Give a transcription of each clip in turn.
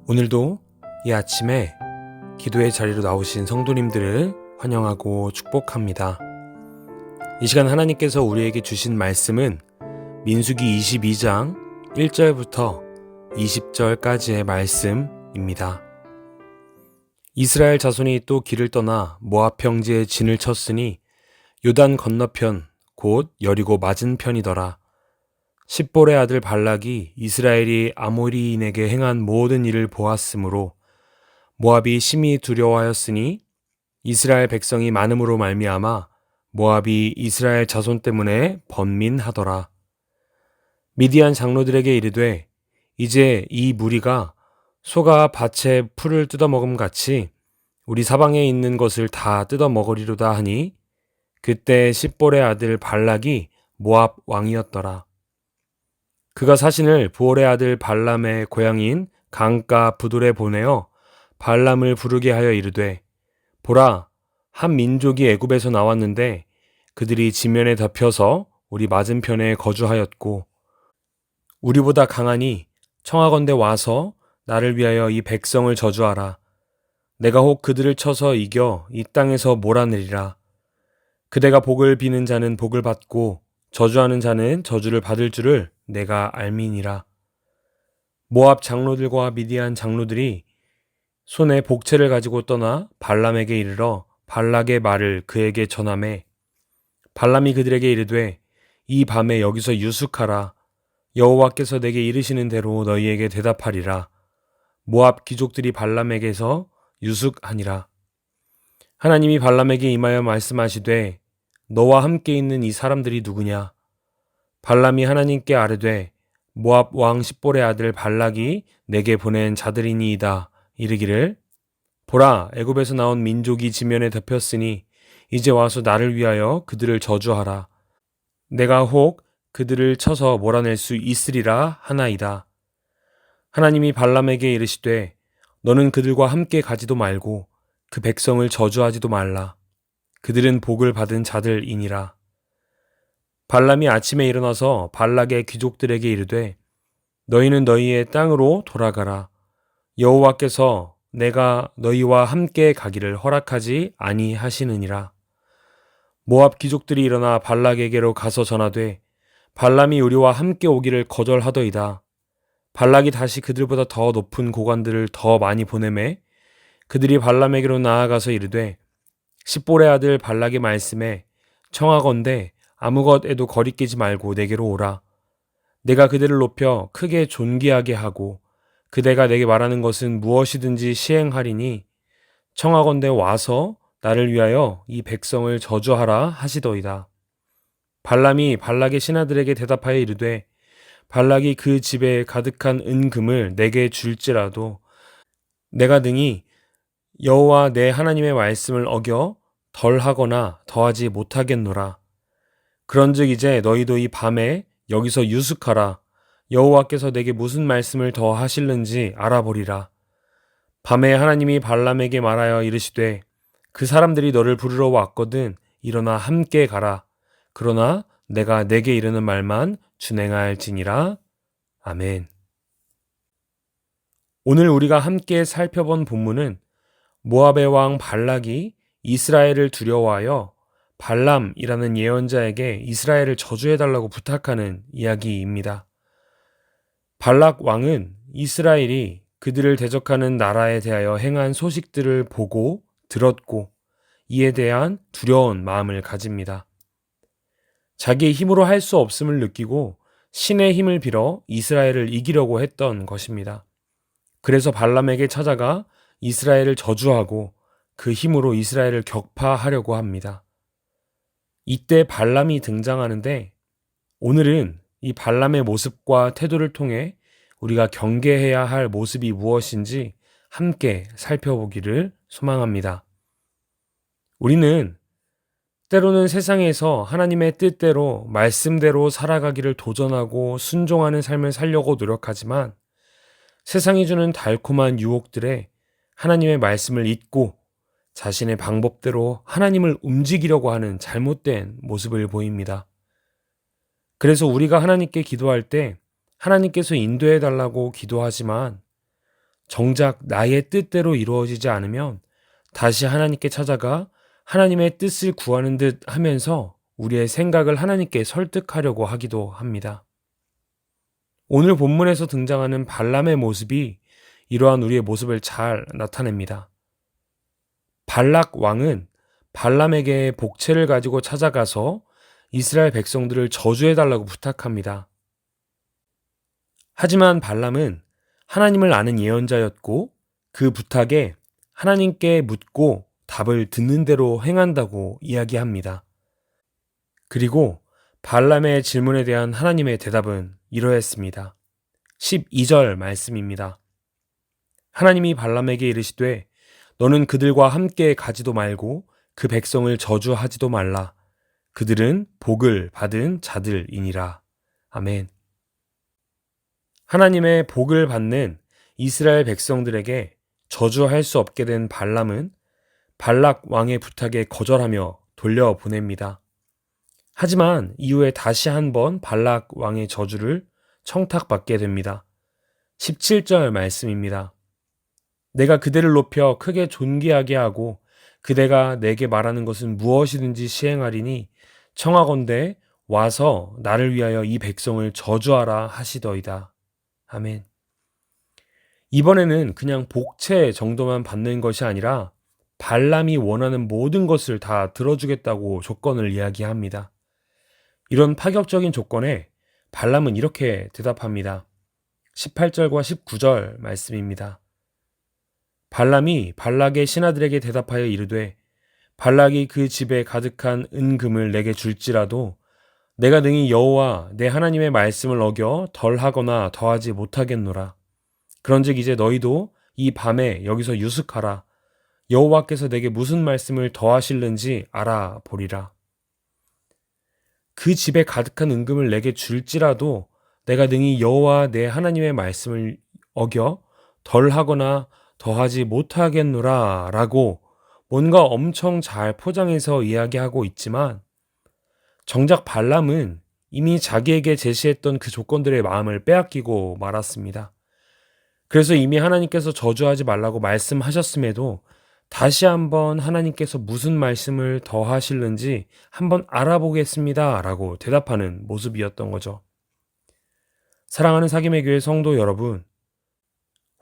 오늘도 이 아침에 기도의 자리로 나오신 성도님들을 환영하고 축복합니다. 이 시간 하나님께서 우리에게 주신 말씀은 민수기 22장 1절부터 20절까지의 말씀입니다. 이스라엘 자손이 또 길을 떠나 모압 평지에 진을 쳤으니 요단 건너편 곧 여리고 맞은편이더라. 십볼의 아들 발락이 이스라엘이 아모리인에게 행한 모든 일을 보았으므로 모압이 심히 두려워하였으니 이스라엘 백성이 많음으로 말미암아 모압이 이스라엘 자손 때문에 번민하더라. 미디안 장로들에게 이르되 이제 이 무리가 소가 밭에 풀을 뜯어먹음 같이 우리 사방에 있는 것을 다 뜯어먹으리로다 하니 그때 십볼의 아들 발락이 모압 왕이었더라. 그가 사신을 부올의 아들 발람의 고향인 강가 부돌에 보내어 발람을 부르게 하여 이르되 보라, 한 민족이 애굽에서 나왔는데 그들이 지면에 덮여서 우리 맞은편에 거주하였고 우리보다 강하니 청하건대 와서 나를 위하여 이 백성을 저주하라. 내가 혹 그들을 쳐서 이겨 이 땅에서 몰아내리라. 그대가 복을 비는 자는 복을 받고 저주하는 자는 저주를 받을 줄을 내가 알미니라. 모압 장로들과 미디안 장로들이 손에 복채를 가지고 떠나 발람에게 이르러 발락의 말을 그에게 전하매 발람이 그들에게 이르되 이 밤에 여기서 유숙하라. 여호와께서 내게 이르시는 대로 너희에게 대답하리라. 모압 귀족들이 발람에게서 유숙하니라. 하나님이 발람에게 임하여 말씀하시되 너와 함께 있는 이 사람들이 누구냐? 발람이 하나님께 아뢰되 모압 왕 십볼의 아들 발락이 내게 보낸 자들이니이다. 이르기를 보라, 애굽에서 나온 민족이 지면에 덮였으니 이제 와서 나를 위하여 그들을 저주하라. 내가 혹 그들을 쳐서 몰아낼 수 있으리라 하나이다. 하나님이 발람에게 이르시되 너는 그들과 함께 가지도 말고 그 백성을 저주하지도 말라. 그들은 복을 받은 자들이니라. 발람이 아침에 일어나서 발락의 귀족들에게 이르되 너희는 너희의 땅으로 돌아가라. 여호와께서 내가 너희와 함께 가기를 허락하지 아니하시느니라. 모압 귀족들이 일어나 발락에게로 가서 전하되 발람이 우리와 함께 오기를 거절하더이다. 발락이 다시 그들보다 더 높은 고관들을 더 많이 보내매 그들이 발람에게로 나아가서 이르되 십볼의 아들 발락의 말씀에 청하건대 아무것에도 거리끼지 말고 내게로 오라. 내가 그들을 높여 크게 존귀하게 하고 그대가 내게 말하는 것은 무엇이든지 시행하리니 청하건대 와서 나를 위하여 이 백성을 저주하라 하시더이다. 발람이 발락의 신하들에게 대답하여 이르되 발락이 그 집에 가득한 은금을 내게 줄지라도 내가 능히 여호와 내 하나님의 말씀을 어겨 덜하거나 더하지 못하겠노라. 그런즉 이제 너희도 이 밤에 여기서 유숙하라. 여호와께서 내게 무슨 말씀을 더 하실는지 알아보리라. 밤에 하나님이 발람에게 말하여 이르시되 그 사람들이 너를 부르러 왔거든 일어나 함께 가라. 그러나 내가 내게 이르는 말만 준행할지니라. 아멘. 오늘 우리가 함께 살펴본 본문은 모압의 왕 발락이 이스라엘을 두려워하여 발람이라는 예언자에게 이스라엘을 저주해달라고 부탁하는 이야기입니다. 발락 왕은 이스라엘이 그들을 대적하는 나라에 대하여 행한 소식들을 보고 들었고 이에 대한 두려운 마음을 가집니다. 자기의 힘으로 할 수 없음을 느끼고 신의 힘을 빌어 이스라엘을 이기려고 했던 것입니다. 그래서 발람에게 찾아가 이스라엘을 저주하고 그 힘으로 이스라엘을 격파하려고 합니다. 이때 발람이 등장하는데 오늘은 이 발람의 모습과 태도를 통해 우리가 경계해야 할 모습이 무엇인지 함께 살펴보기를 소망합니다. 우리는 때로는 세상에서 하나님의 뜻대로 말씀대로 살아가기를 도전하고 순종하는 삶을 살려고 노력하지만 세상이 주는 달콤한 유혹들에 하나님의 말씀을 잊고 자신의 방법대로 하나님을 움직이려고 하는 잘못된 모습을 보입니다. 그래서 우리가 하나님께 기도할 때 하나님께서 인도해 달라고 기도하지만 정작 나의 뜻대로 이루어지지 않으면 다시 하나님께 찾아가 하나님의 뜻을 구하는 듯 하면서 우리의 생각을 하나님께 설득하려고 하기도 합니다. 오늘 본문에서 등장하는 발람의 모습이 이러한 우리의 모습을 잘 나타냅니다. 발락 왕은 발람에게 복채를 가지고 찾아가서 이스라엘 백성들을 저주해달라고 부탁합니다. 하지만 발람은 하나님을 아는 예언자였고 그 부탁에 하나님께 묻고 답을 듣는 대로 행한다고 이야기합니다. 그리고 발람의 질문에 대한 하나님의 대답은 이러했습니다. 12절 말씀입니다. 하나님이 발람에게 이르시되 너는 그들과 함께 가지도 말고 그 백성을 저주하지도 말라. 그들은 복을 받은 자들이니라. 아멘. 하나님의 복을 받는 이스라엘 백성들에게 저주할 수 없게 된 발람은 발락 왕의 부탁에 거절하며 돌려보냅니다. 하지만 이후에 다시 한번 발락 왕의 저주를 청탁받게 됩니다. 17절 말씀입니다. 내가 그대를 높여 크게 존귀하게 하고 그대가 내게 말하는 것은 무엇이든지 시행하리니 청하건대 와서 나를 위하여 이 백성을 저주하라 하시더이다. 아멘. 이번에는 그냥 복채 정도만 받는 것이 아니라 발람이 원하는 모든 것을 다 들어주겠다고 조건을 이야기합니다. 이런 파격적인 조건에 발람은 이렇게 대답합니다. 18절과 19절 말씀입니다. 발람이 발락의 신하들에게 대답하여 이르되 발락이 그 집에 가득한 은금을 내게 줄지라도 내가 능히 여호와 내 하나님의 말씀을 어겨 덜하거나 더하지 못하겠노라. 그런즉 이제 너희도 이 밤에 여기서 유숙하라. 여호와께서 내게 무슨 말씀을 더하실는지 알아보리라. 그 집에 가득한 은금을 내게 줄지라도 내가 능히 여호와 내 하나님의 말씀을 어겨 덜하거나 더하지 못하겠노라 라고 뭔가 엄청 잘 포장해서 이야기하고 있지만 정작 발람은 이미 자기에게 제시했던 그 조건들의 마음을 빼앗기고 말았습니다. 그래서 이미 하나님께서 저주하지 말라고 말씀하셨음에도 다시 한번 하나님께서 무슨 말씀을 더 하실는지 한번 알아보겠습니다 라고 대답하는 모습이었던 거죠. 사랑하는 사김의 교회 성도 여러분,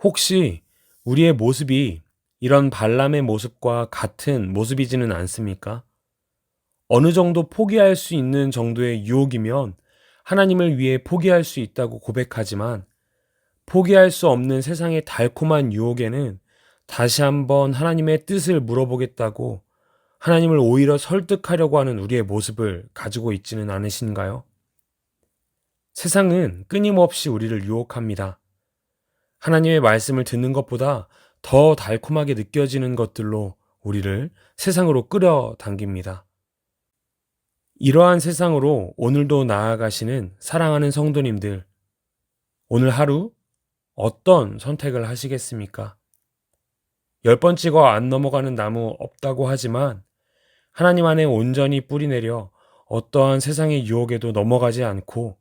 혹시 우리의 모습이 이런 발람의 모습과 같은 모습이지는 않습니까? 어느 정도 포기할 수 있는 정도의 유혹이면 하나님을 위해 포기할 수 있다고 고백하지만 포기할 수 없는 세상의 달콤한 유혹에는 다시 한번 하나님의 뜻을 물어보겠다고 하나님을 오히려 설득하려고 하는 우리의 모습을 가지고 있지는 않으신가요? 세상은 끊임없이 우리를 유혹합니다. 하나님의 말씀을 듣는 것보다 더 달콤하게 느껴지는 것들로 우리를 세상으로 끌어당깁니다. 이러한 세상으로 오늘도 나아가시는 사랑하는 성도님들, 오늘 하루 어떤 선택을 하시겠습니까? 10번 찍어 안 넘어가는 나무 없다고 하지만 하나님 안에 온전히 뿌리내려 어떠한 세상의 유혹에도 넘어가지 않고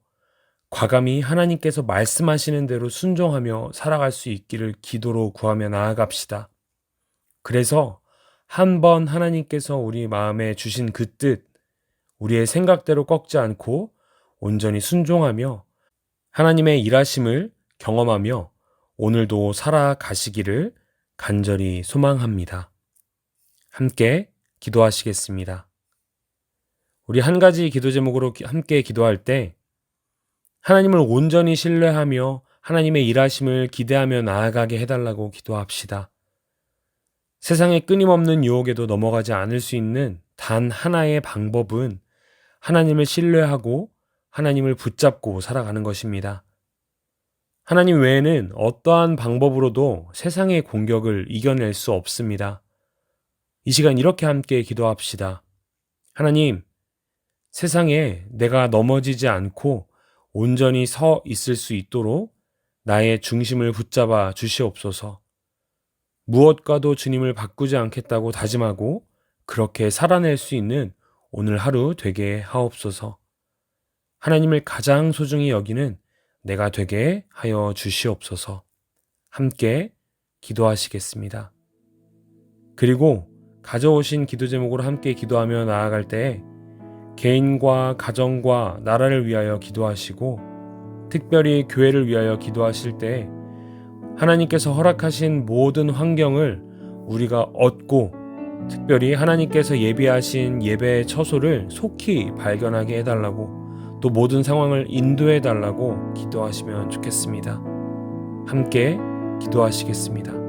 과감히 하나님께서 말씀하시는 대로 순종하며 살아갈 수 있기를 기도로 구하며 나아갑시다. 그래서 한번 하나님께서 우리 마음에 주신 그 뜻, 우리의 생각대로 꺾지 않고 온전히 순종하며 하나님의 일하심을 경험하며 오늘도 살아가시기를 간절히 소망합니다. 함께 기도하시겠습니다. 우리 한 가지 기도 제목으로 함께 기도할 때 하나님을 온전히 신뢰하며 하나님의 일하심을 기대하며 나아가게 해달라고 기도합시다. 세상의 끊임없는 유혹에도 넘어가지 않을 수 있는 단 하나의 방법은 하나님을 신뢰하고 하나님을 붙잡고 살아가는 것입니다. 하나님 외에는 어떠한 방법으로도 세상의 공격을 이겨낼 수 없습니다. 이 시간 이렇게 함께 기도합시다. 하나님, 세상에 내가 넘어지지 않고 온전히 서 있을 수 있도록 나의 중심을 붙잡아 주시옵소서. 무엇과도 주님을 바꾸지 않겠다고 다짐하고 그렇게 살아낼 수 있는 오늘 하루 되게 하옵소서. 하나님을 가장 소중히 여기는 내가 되게 하여 주시옵소서. 함께 기도하시겠습니다. 그리고 가져오신 기도 제목으로 함께 기도하며 나아갈 때에 개인과 가정과 나라를 위하여 기도하시고 특별히 교회를 위하여 기도하실 때 하나님께서 허락하신 모든 환경을 우리가 얻고 특별히 하나님께서 예비하신 예배의 처소를 속히 발견하게 해달라고 또 모든 상황을 인도해달라고 기도하시면 좋겠습니다. 함께 기도하시겠습니다.